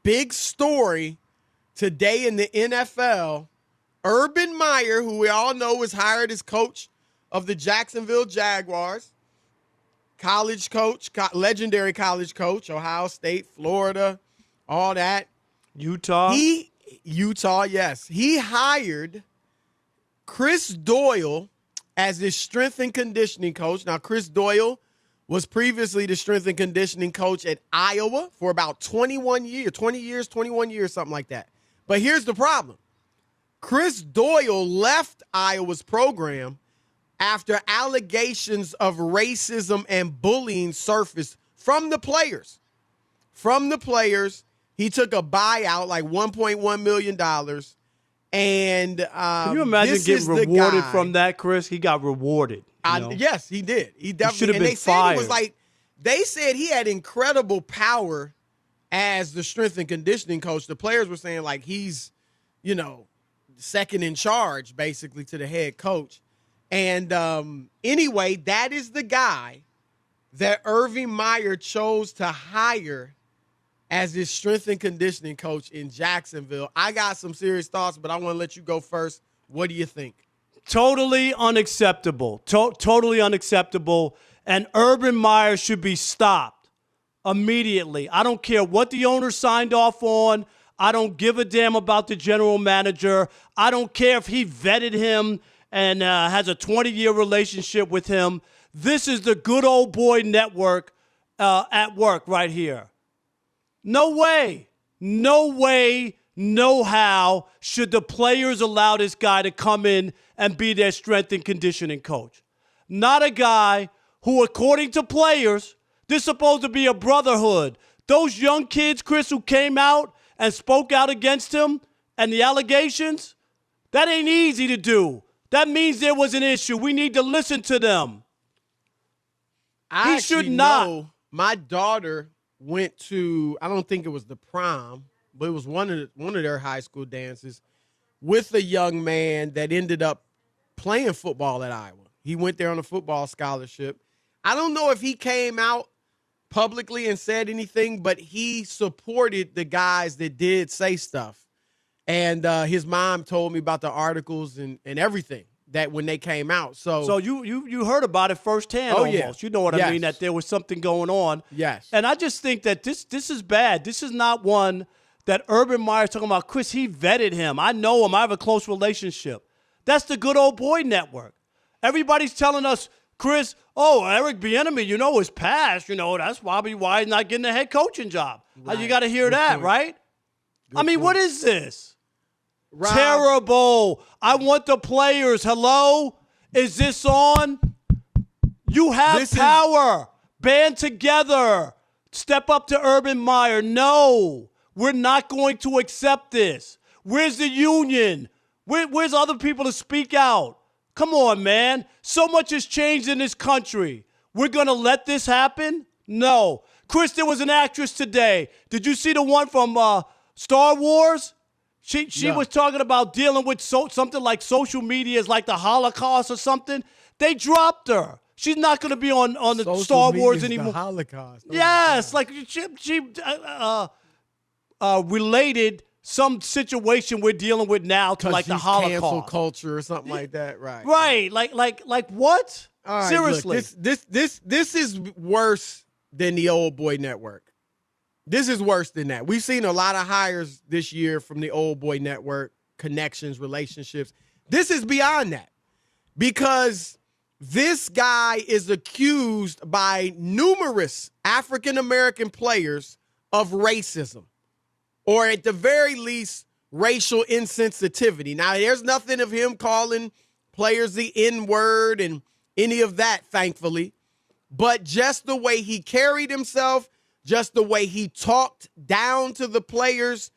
big story today in the NFL. Urban Meyer, who we all know was hired as coach of the Jacksonville Jaguars, college coach, legendary college coach, Ohio State, Florida, all that. Utah, yes. He hired Chris Doyle as his strength and conditioning coach. Now, Chris Doyle was previously the strength and conditioning coach at Iowa for about 21 years, something like that. But here's the problem. Chris Doyle left Iowa's program after allegations of racism and bullying surfaced from the players. He took a buyout, like $1.1 million. And can you imagine getting rewarded from that, Chris? He got rewarded. Yes, he did. He definitely should have been fired. They said he had incredible power as the strength and conditioning coach. The players were saying like he's, second in charge basically to the head coach. And anyway, that is the guy that Urban Meyer chose to hire as his strength and conditioning coach in Jacksonville. I got some serious thoughts, but I want to let you go first. What do you think? Totally unacceptable. Totally unacceptable. And Urban Meyer should be stopped immediately. I don't care what the owner signed off on. I don't give a damn about the general manager. I don't care if he vetted him and has a 20-year relationship with him. This is the good old boy network at work right here. No way, no how should the players allow this guy to come in and be their strength and conditioning coach. Not a guy who, according to players, this is supposed to be a brotherhood. Those young kids, Chris, who came out and spoke out against him and the allegations, that ain't easy to do. That means there was an issue. We need to listen to them. He should not. My daughter went to, I don't think it was the prom, but it was one of their high school dances with a young man that ended up playing football at Iowa. He went there on a football scholarship. I don't know if he came out publicly and said anything, but he supported the guys that did say stuff. And his mom told me about the articles and everything that when they came out. So you heard about it firsthand almost. Yeah. You know what I mean, that there was something going on. Yes. And I just think that this is bad. This is not one that Urban Meyer's talking about. Chris, he vetted him. I know him. I have a close relationship. That's the good old boy network. Everybody's telling us, Chris, Eric Bieniemy, is past. That's probably why he's not getting a head coaching job. Right. You got to hear that, point. Right? Good point. What is this? Rob. Terrible. I want the players. Hello? Is this on? You have power. Band together. Step up to Urban Meyer. No, we're not going to accept this. Where's the union? Where's other people to speak out? Come on, man. So much has changed in this country. We're going to let this happen? No. Chris, there was an actress today. Did you see the one from Star Wars? She was talking about dealing with something like social media is like the Holocaust or something. They dropped her. She's not going to be on the Star Wars anymore. The Holocaust. Yes, like she related some situation we're dealing with now to like the Holocaust. Cancel culture or something like that, right? Right, like what? All right, seriously, look, this is worse than the old boy network. This is worse than that. We've seen a lot of hires this year from the old boy network, connections, relationships. This is beyond that because this guy is accused by numerous African-American players of racism or at the very least racial insensitivity. Now, there's nothing of him calling players the N-word and any of that, thankfully, but just the way he carried himself, just the way he talked down to the players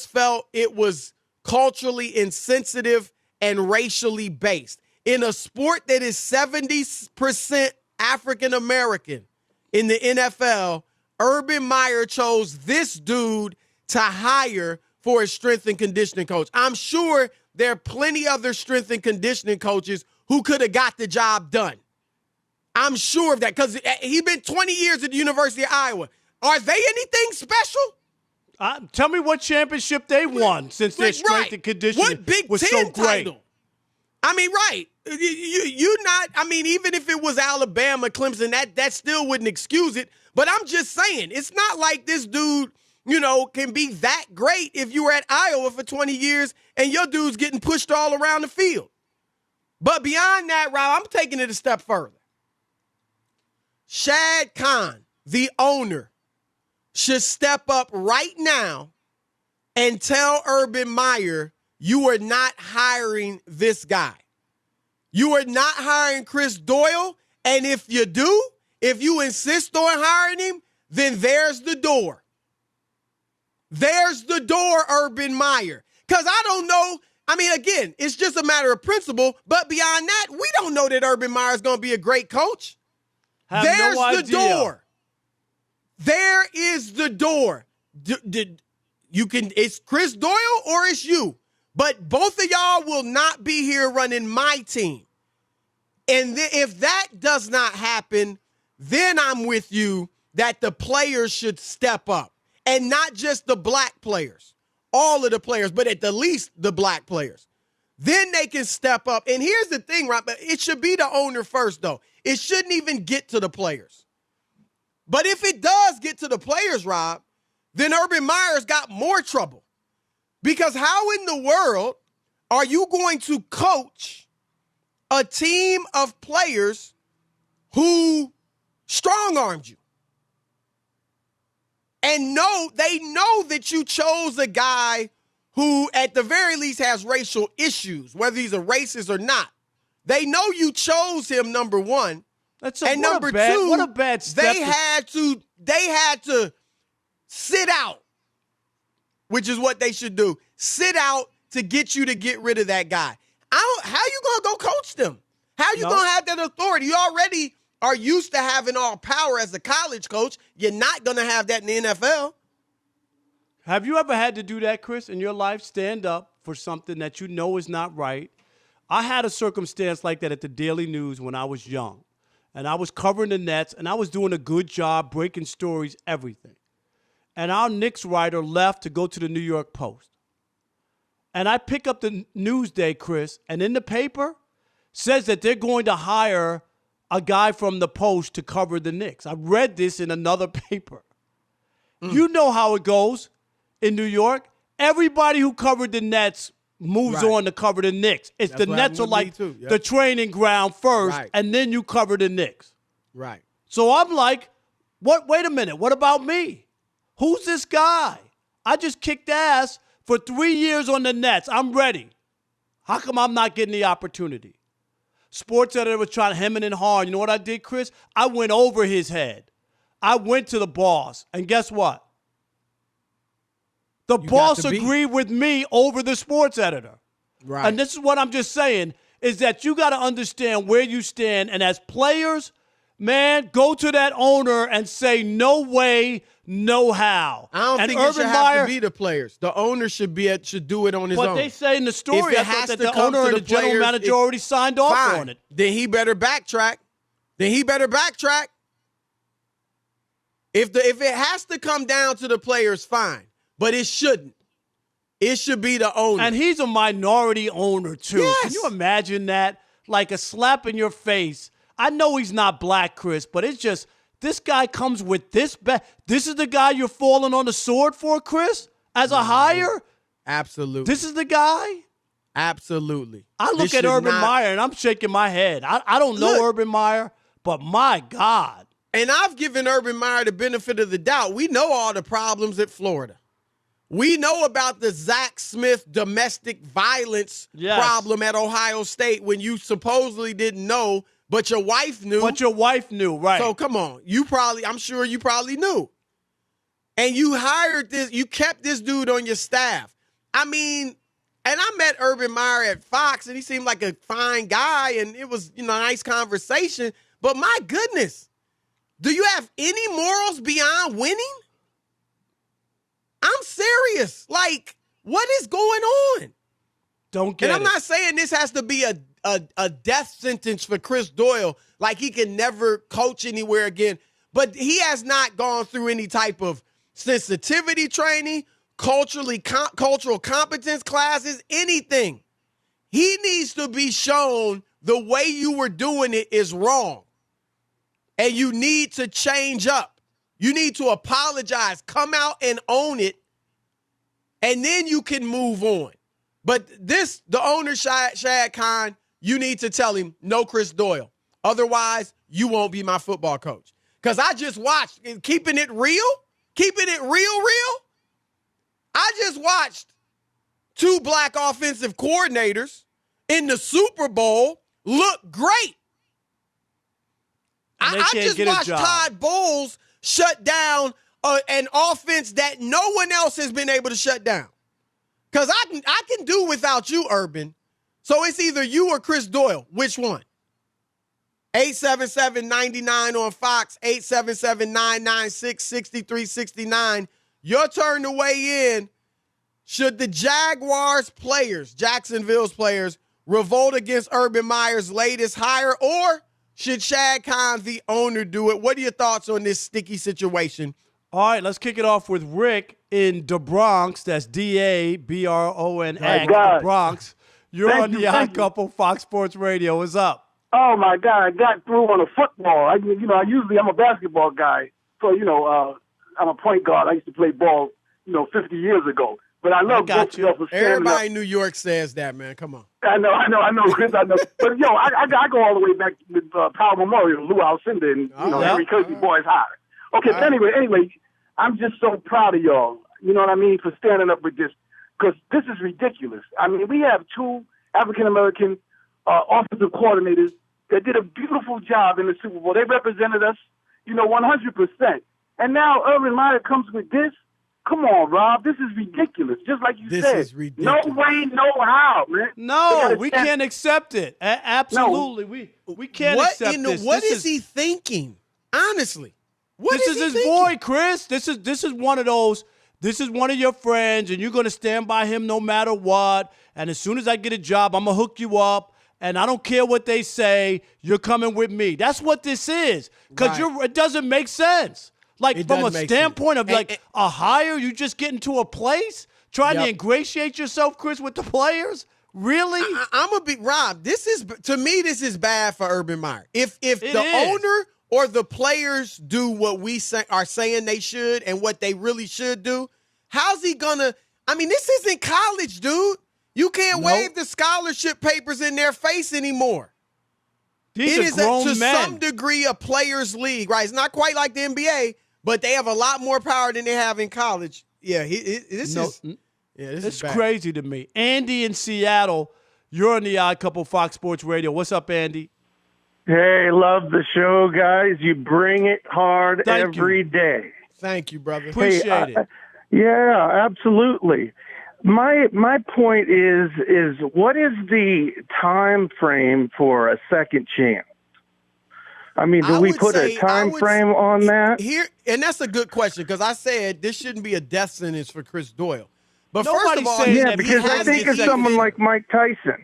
felt it was culturally insensitive and racially based. In a sport that is 70% African American in the NFL, Urban Meyer chose this dude to hire for his strength and conditioning coach. I'm sure there are plenty other strength and conditioning coaches who could have got the job done. I'm sure of that because he's been 20 years at the University of Iowa. Are they anything special? Tell me what championship they won since their strength and conditioning what Big was Ten so great. title? I mean, right. You not, I mean, even if it was Alabama, Clemson, that still wouldn't excuse it. But I'm just saying, it's not like this dude, can be that great if you were at Iowa for 20 years and your dude's getting pushed all around the field. But beyond that, Rob, I'm taking it a step further. Shad Khan, the owner, should step up right now and tell Urban Meyer, you are not hiring this guy. You are not hiring Chris Doyle. And if you do, if you insist on hiring him, then there's the door. There's the door, Urban Meyer. Because I don't know. I mean, again, it's just a matter of principle. But beyond that, we don't know that Urban Meyer is going to be a great coach. There's the door. There is the door. It's Chris Doyle or it's you. But both of y'all will not be here running my team. And if that does not happen, then I'm with you that the players should step up. And not just the black players, all of the players, but at the least the black players. Then they can step up. And here's the thing, right? But it should be the owner first, though. It shouldn't even get to the players. But if it does get to the players, Rob, then Urban Meyer's got more trouble. Because how in the world are you going to coach a team of players who strong-armed you? And they know that you chose a guy who at the very least has racial issues, whether he's a racist or not. They know you chose him, number one. And number two, what a bad step. They had to sit out, which is what they should do. Sit out to get you to get rid of that guy. How you going to go coach them? How you going to have that authority? You already are used to having all power as a college coach. You're not going to have that in the NFL. Have you ever had to do that, Chris, in your life? Stand up for something that you know is not right? I had a circumstance like that at the Daily News when I was young. And I was covering the Nets, and I was doing a good job, breaking stories, everything. And our Knicks writer left to go to the New York Post. And I pick up the Newsday, Chris, and in the paper says that they're going to hire a guy from the Post to cover the Knicks. I read this in another paper. You know how it goes in New York. Everybody who covered the Nets moves on to cover the Knicks. It's the Nets are like the training ground first, and then you cover the Knicks. Right. So I'm like, what? Wait a minute. What about me? Who's this guy? I just kicked ass for 3 years on the Nets. I'm ready. How come I'm not getting the opportunity? Sports editor was trying to hem and hawing. You know what I did, Chris? I went over his head. I went to the boss, and guess what? The boss agreed with me over the sports editor. Right. And this is what I'm just saying, is that you got to understand where you stand. And as players, man, go to that owner and say, no way, no how. I don't think it should have to be the players. The owner should do it on his own. But they say in the story, I thought that the owner and the general manager already signed off on it. Then he better backtrack. If it has to come down to the players, fine. But it shouldn't. It should be the owner. And he's a minority owner, too. Yes. Can you imagine that? Like a slap in your face. I know he's not black, Chris, but it's just, this guy comes with this. This is the guy you're falling on the sword for, Chris? As a hire? Absolutely. This is the guy? Absolutely. I look at Urban Meyer and I'm shaking my head. I don't know Urban Meyer, but my God. And I've given Urban Meyer the benefit of the doubt. We know all the problems at Florida. We know about the Zach Smith domestic violence problem at Ohio State when you supposedly didn't know, but your wife knew. Right. So come on. I'm sure you probably knew. And you kept this dude on your staff. I mean, and I met Urban Meyer at Fox, and he seemed like a fine guy, and it was, a nice conversation. But my goodness, do you have any morals beyond winning? I'm serious. Like, what is going on? Don't get it. And I'm not saying this has to be a death sentence for Chris Doyle, like he can never coach anywhere again. But he has not gone through any type of sensitivity training, cultural competence classes, anything. He needs to be shown the way you were doing it is wrong. And you need to change up. You need to apologize, come out and own it, and then you can move on. But the owner, Shad Khan, you need to tell him, no Chris Doyle. Otherwise, you won't be my football coach. Because I just watched, keeping it real. I just watched 2 black offensive coordinators in the Super Bowl look great. I just watched Todd Bowles shut down an offense that no one else has been able to shut down. Because I can do without you, Urban. So it's either you or Chris Doyle. Which one? 877-99 on Fox, 877-996-6369. Your turn to weigh in. Should the Jaguars players, Jacksonville's players, revolt against Urban Meyer's latest hire, or should Shad Khan, the owner, do it? What are your thoughts on this sticky situation? All right, let's kick it off with Rick in the Bronx. That's DABRONX, the Bronx. You're on the Odd Couple, Fox Sports Radio. What's up? Oh, my God. I got through on a football. I'm a basketball guy. So, I'm a point guard. I used to play ball, 50 years ago. But I love both of us. Everybody in New York says that, man. Come on. I know, Chris. I know. But, I go all the way back to Power Memorial, Lou Alcindor, and, Henry Kersey Boys High. Okay, but anyway, I'm just so proud of y'all, you know what I mean, for standing up with this, because this is ridiculous. I mean, we have 2 African-American offensive coordinators that did a beautiful job in the Super Bowl. They represented us, 100%. And now Urban Meyer comes with this. Come on, Rob. This is ridiculous. Just like you said. This is ridiculous. No way, no how, man. No, we can't accept it. Absolutely. No. We can't accept this. What is he thinking? Honestly. This is his boy, Chris. This is one of those. This is one of your friends, and you're going to stand by him no matter what. And as soon as I get a job, I'm going to hook you up. And I don't care what they say. You're coming with me. That's what this is. Because it doesn't make sense. Like, from a standpoint of, a hire, you just get into a place, trying to ingratiate yourself, Chris, with the players? Really? I'm going to be, Rob, to me, this is bad for Urban Meyer. If the owner or the players do what we are saying they should and what they really should do, how's he going to, this isn't college, dude. You can't wave the scholarship papers in their face anymore. These are grown men. To some degree a players' league, right? It's not quite like the NBA, but they have a lot more power than they have in college. Yeah, this is bad. Crazy to me. Andy in Seattle, you're on the Odd Couple, Fox Sports Radio. What's up, Andy? Hey, love the show, guys. You bring it hard every day. Thank you, brother. Appreciate it. Yeah, absolutely. My point is what is the time frame for a second chance? Do we put a time frame on that? And that's a good question, because I said this shouldn't be a death sentence for Chris Doyle. But Nobody's first of all, saying because I think of someone like Mike Tyson.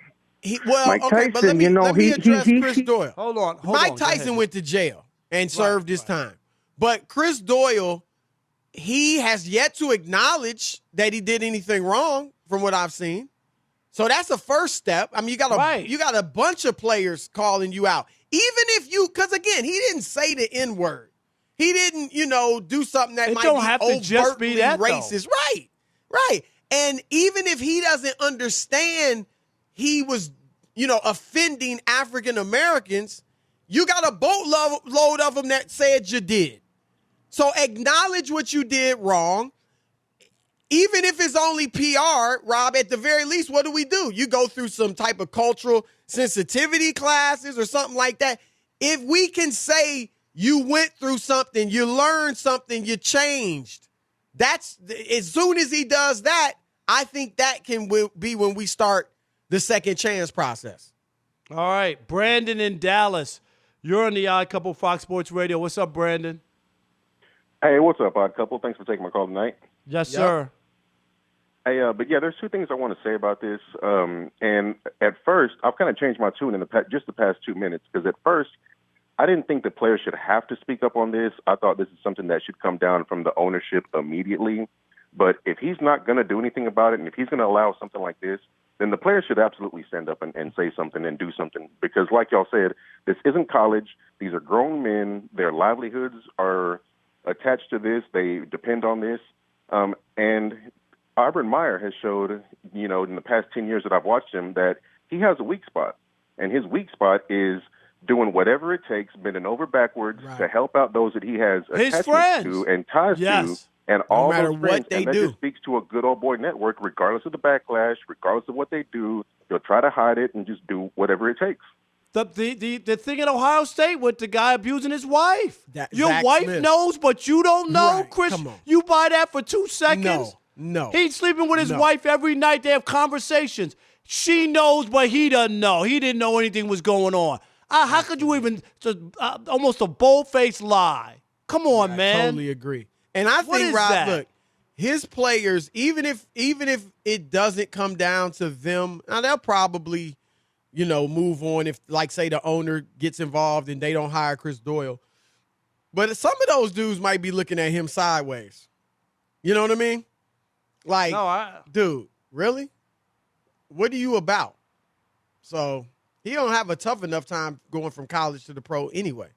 Mike Tyson, but let me address Chris Doyle. Hold on. Mike Tyson went to jail and served his time. But Chris Doyle, he has yet to acknowledge that he did anything wrong from what I've seen. So that's a first step. You got a bunch of players calling you out. Even if because again, he didn't say the N-word. He didn't, do something that might don't be have to just be that, racist. Though. Right. And even if he doesn't understand he was, offending African Americans, you got a boatload of them that said you did. So acknowledge what you did wrong. Even if it's only PR, Rob, at the very least, what do? You go through some type of cultural sensitivity classes or something like that. If we can say you went through something, you learned something, you changed, that's as soon as he does that, I think that can be when we start the second chance process. All right. Brandon in Dallas, you're on the Odd Couple, Fox Sports Radio. What's up, Brandon? Hey, what's up, Odd Couple? Thanks for taking my call tonight. Yes, sir. Hey, there's 2 things I want to say about this. And at first, I've kind of changed my tune in just the past 2 minutes, because at first I didn't think the players should have to speak up on this. I thought this is something that should come down from the ownership immediately. But if he's not going to do anything about it, and if he's going to allow something like this, then the players should absolutely stand up and say something and do something. Because like y'all said, this isn't college. These are grown men. Their livelihoods are attached to this. They depend on this. And Urban Meyer has showed, in the past 10 years that I've watched him, that he has a weak spot. And his weak spot is doing whatever it takes, bending over backwards to help out those that he has attachments to and ties to. And all those friends, and that just speaks to a good old boy network, regardless of the backlash, regardless of what they do. They'll try to hide it and just do whatever it takes. The thing at Ohio State with the guy abusing his wife. Your Zach wife Smith. knows, but you don't know, Right. Chris. Come on. You buy that for 2 seconds? No. He's sleeping with his wife every night. They have conversations. She knows, but he doesn't know. He didn't know anything was going on. How could you even almost a bold-faced lie? Come on, man. I totally agree. And I think, Rob, look, his players, even if it doesn't come down to them, now they'll probably, move on if, like, say, the owner gets involved and they don't hire Chris Doyle. But some of those dudes might be looking at him sideways. You know what I mean? Like, dude, really? What are you about? So he don't have a tough enough time going from college to the pro anyway.